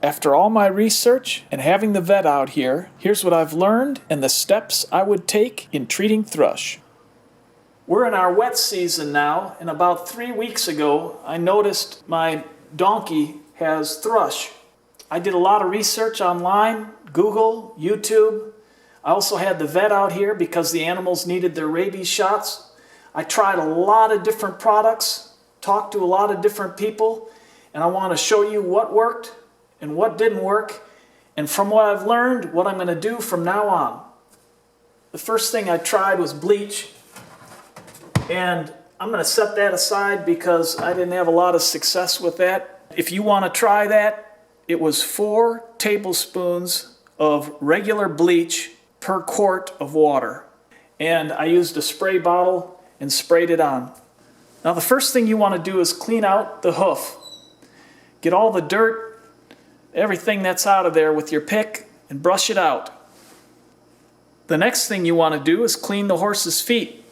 After all my research and having the vet out here, here's what I've learned and the steps I would take in treating thrush. We're in our wet season now, and about 3 weeks ago, I noticed my donkey has thrush. I did a lot of research online, Google, YouTube. I also had the vet out here because the animals needed their rabies shots. I tried a lot of different products, talked to a lot of different people, and I want to show you what worked and what didn't work, and from what I've learned, what I'm going to do from now on. The first thing I tried was bleach, and I'm going to set that aside because I didn't have a lot of success with that. If you want to try that, it was 4 tablespoons of regular bleach per quart of water. And I used a spray bottle and sprayed it on. Now the first thing you want to do is clean out the hoof. Get all the dirt, everything that's out of there with your pick and brush it out. The next thing you want to do is clean the horse's feet.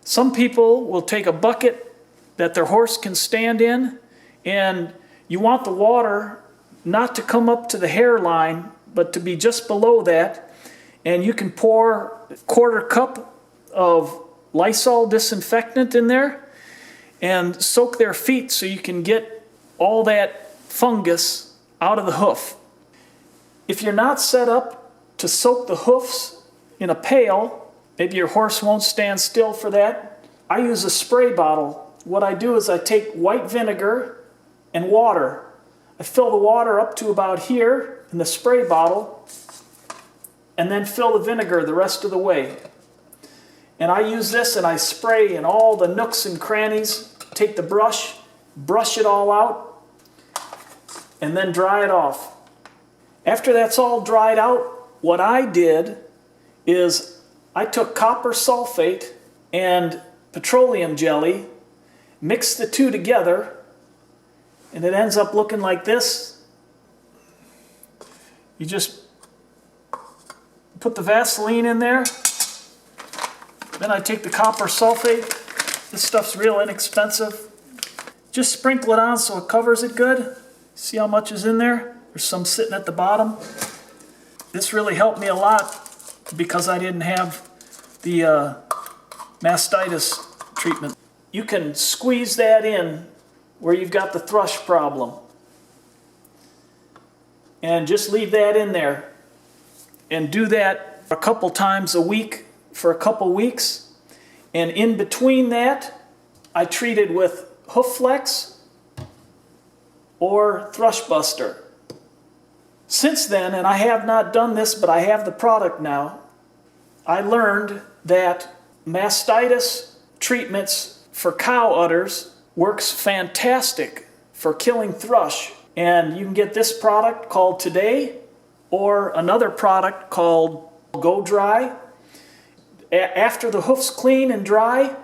Some people will take a bucket that their horse can stand in, and you want the water not to come up to the hairline, but to be just below that. And you can pour a 1/4 cup of Lysol disinfectant in there and soak their feet so you can get all that fungus out of the hoof. If you're not set up to soak the hoofs in a pail, maybe your horse won't stand still for that, I use a spray bottle. What I do is I take white vinegar and water. I fill the water up to about here in the spray bottle and then fill the vinegar the rest of the way. And I use this and I spray in all the nooks and crannies, take the brush, brush it all out, and then dry it off. After that's all dried out, what I did is I took copper sulfate and petroleum jelly, mixed the two together, and it ends up looking like this. You just put the Vaseline in there. Then I take the copper sulfate. This stuff's real inexpensive. Just sprinkle it on so it covers it good. See how much is in there? There's some sitting at the bottom. This really helped me a lot because I didn't have the mastitis treatment. You can squeeze that in where you've got the thrush problem. And just leave that in there. And do that a couple times a week for a couple weeks. And in between that, I treated with Hoof Flex or Thrush Buster. Since then, and I have not done this, but I have the product now, I learned that mastitis treatments for cow udders works fantastic for killing thrush. And you can get this product called Today or another product called Go Dry. After the hoof's clean and dry,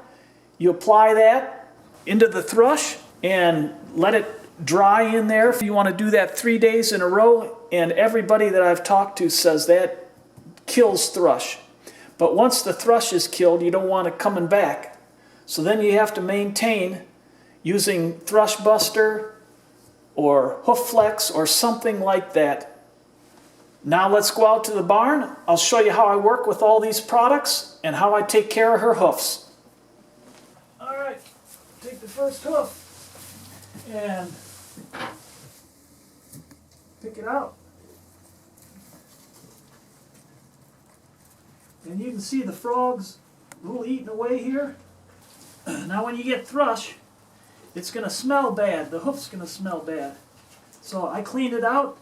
you apply that into the thrush and let it dry in there. You want to do that 3 days in a row, and everybody that I've talked to says that kills thrush. But once the thrush is killed, you don't want it coming back. So then you have to maintain using Thrush Buster or Hoof Flex or something like that. Now let's go out to the barn. I'll show you how I work with all these products and how I take care of her hoofs. All right, take the first hoof and pick it out. And you can see the frogs a little eating away here. Now when you get thrush, it's going to smell bad. The hoof's going to smell bad. So I cleaned it out.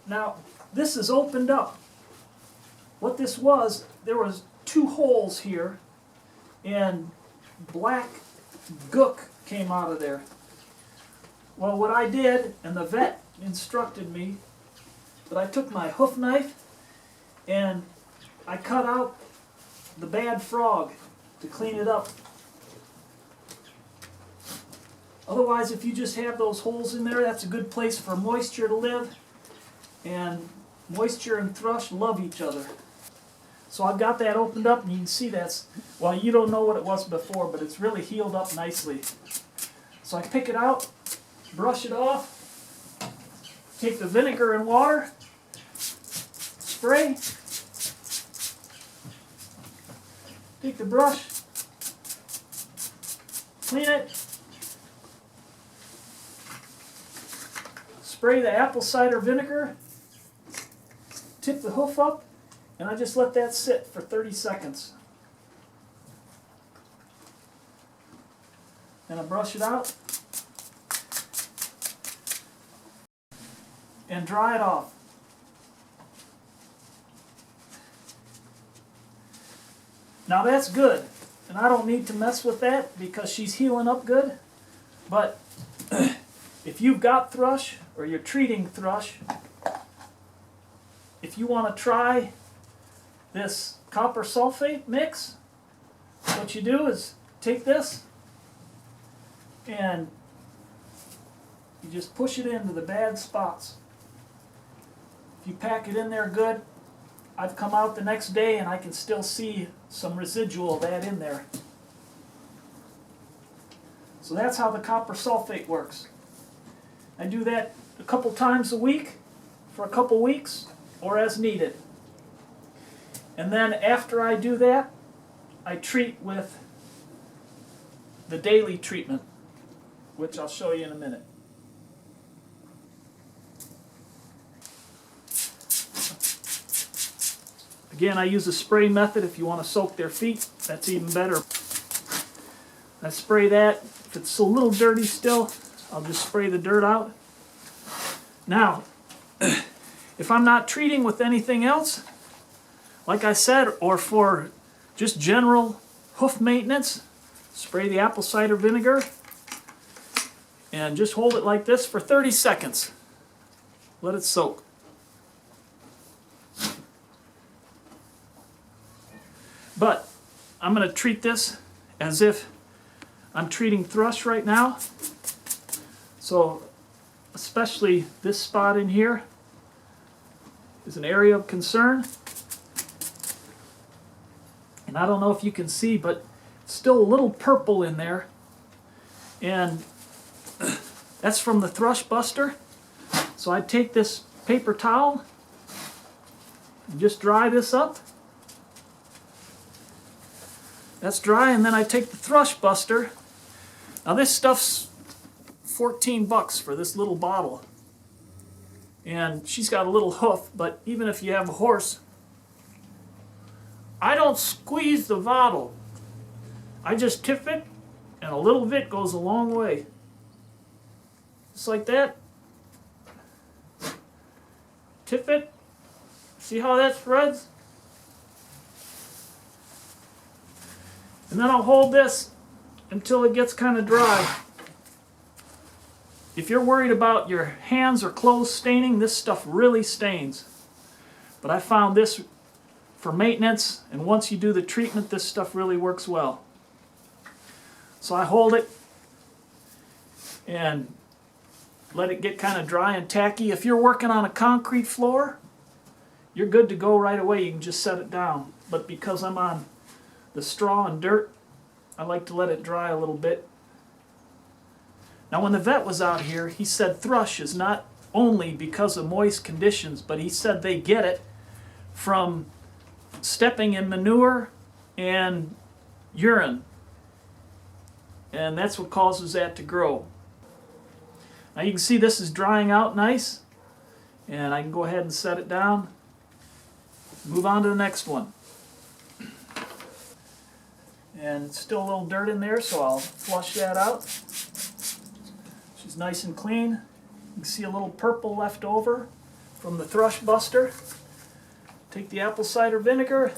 Now this is opened up. What this was, there was 2 holes here and black gook came out of there. Well, what I did, and the vet instructed me, that I took my hoof knife and I cut out the bad frog to clean it up. Otherwise, if you just have those holes in there, that's a good place for moisture to live. And moisture and thrush love each other. So I've got that opened up, and you can see that's, well, you don't know what it was before, but it's really healed up nicely. So I pick it out, brush it off, Take the vinegar and water, spray, take the brush, clean it, spray the apple cider vinegar, tip the hoof up, and I just let that sit for 30 seconds. And I brush it out and dry it off. Now that's good, and I don't need to mess with that because she's healing up good. But if you've got thrush or you're treating thrush, if you want to try this copper sulfate mix, what you do is take this and you just push it into the bad spots. If you pack it in there good, I've come out the next day and I can still see some residual of that in there. So that's how the copper sulfate works. I do that a couple times a week for a couple weeks or as needed. And then after I do that, I treat with the daily treatment, which I'll show you in a minute. Again, I use a spray method. If you want to soak their feet, that's even better. I spray that. If it's a little dirty still, I'll just spray the dirt out. Now, if I'm not treating with anything else, like I said, or for just general hoof maintenance, spray the apple cider vinegar and just hold it like this for 30 seconds. Let it soak. But I'm going to treat this as if I'm treating thrush right now. So especially this spot in here is an area of concern. And I don't know if you can see, but it's still a little purple in there. And that's from the thrush buster. So I take this paper towel and just dry this up. That's dry, and then I take the thrush buster. Now this stuff's $14 for this little bottle. And she's got a little hoof, but even if you have a horse, I don't squeeze the bottle. I just tip it, and a little bit goes a long way. Just like that. Tip it. See how that spreads? And then I'll hold this until it gets kind of dry. If you're worried about your hands or clothes staining, this stuff really stains. But I found this for maintenance, and once you do the treatment, this stuff really works well. So I hold it and let it get kind of dry and tacky. If you're working on a concrete floor, you're good to go right away. You can just set it down. But because I'm on the straw and dirt, I like to let it dry a little bit. Now when the vet was out here, he said thrush is not only because of moist conditions, but he said they get it from stepping in manure and urine. And that's what causes that to grow. Now you can see this is drying out nice, and I can go ahead and set it down. Move on to the next one. And it's still a little dirt in there, so I'll flush that out. She's nice and clean. You can see a little purple left over from the thrush buster. Take the apple cider vinegar,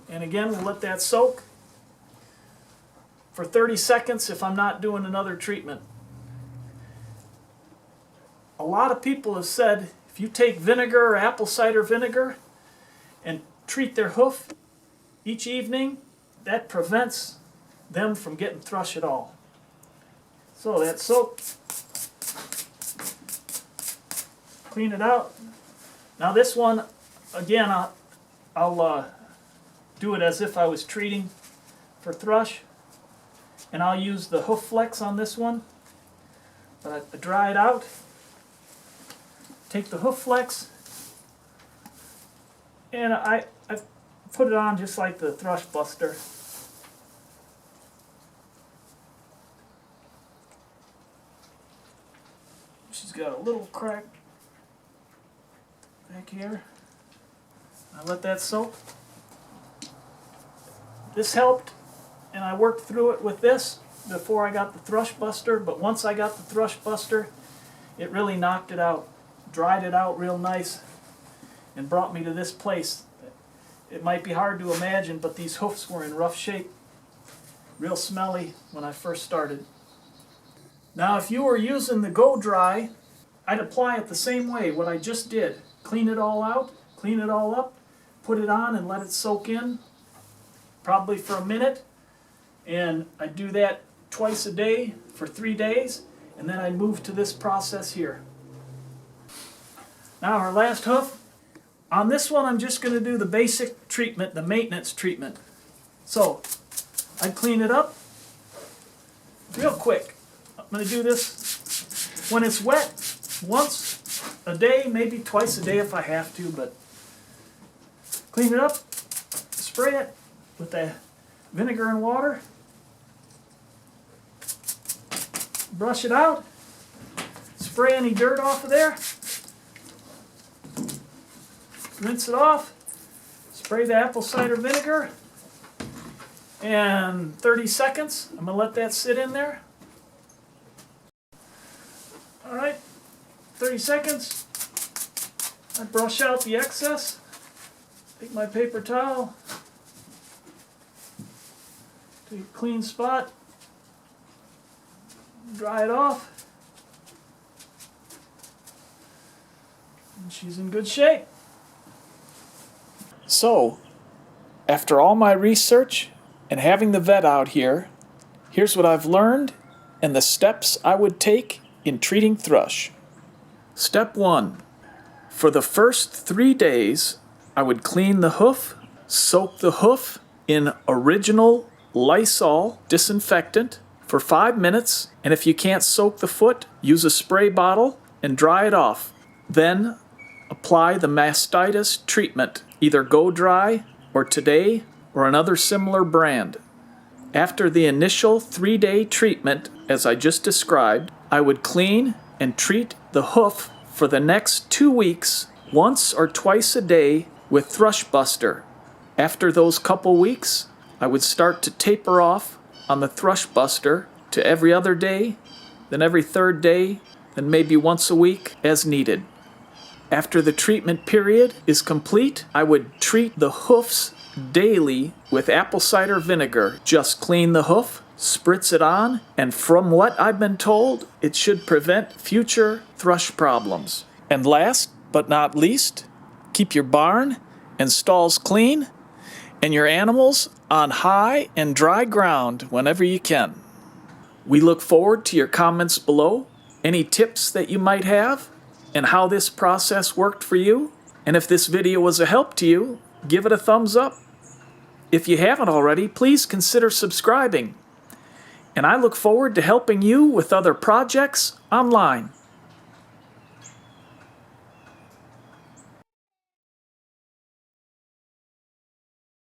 and again we'll let that soak for 30 seconds if I'm not doing another treatment. A lot of people have said if you take vinegar or apple cider vinegar and treat their hoof each evening, that prevents them from getting thrush at all. So that's soap. Clean it out. Now this one, again, I'll do it as if I was treating for thrush. And I'll use the hoof flex on this one. But I dry it out, take the hoof flex, and I put it on just like the Thrush Buster. She's got a little crack back here. I let that soak. This helped, and I worked through it with this before I got the Thrush Buster, but once I got the Thrush Buster, it really knocked it out, dried it out real nice, and brought me to this place. It might be hard to imagine, but these hoofs were in rough shape, real smelly when I first started. Now if you were using the Go Dry, I'd apply it the same way, what I just did. Clean it all out, clean it all up, put it on and let it soak in, probably for a minute. And I'd do that twice a day for 3 days, and then I'd move to this process here. Now our last hoof. On this one I'm just going to do the basic treatment, the maintenance treatment. So I'd clean it up real quick. I'm going to do this when it's wet once a day, maybe twice a day if I have to, but clean it up, spray it with the vinegar and water, brush it out, spray any dirt off of there, rinse it off, spray the apple cider vinegar, and 30 seconds. I'm going to let that sit in there. Alright, 30 seconds. I brush out the excess, take my paper towel, take a clean spot, dry it off, and she's in good shape. So, after all my research and having the vet out here, here's what I've learned and the steps I would take in treating thrush. Step 1. For the first 3 days, I would clean the hoof, soak the hoof in original Lysol disinfectant for 5 minutes, and if you can't soak the foot, use a spray bottle and dry it off. Then apply the mastitis treatment, either Go Dry or Today or another similar brand. After the initial 3-day treatment, as I just described, I would clean and treat the hoof for the next 2 weeks, once or twice a day with Thrush Buster. After those couple weeks, I would start to taper off on the Thrush Buster to every other day, then every 3rd day, then maybe once a week as needed. After the treatment period is complete, I would treat the hoofs daily with apple cider vinegar. Just clean the hoof, spritz it on, and from what I've been told, it should prevent future thrush problems. And last but not least, keep your barn and stalls clean and your animals on high and dry ground whenever you can. We look forward to your comments below, any tips that you might have, and how this process worked for you. And if this video was a help to you, give it a thumbs up. If you haven't already, please consider subscribing. And I look forward to helping you with other projects online.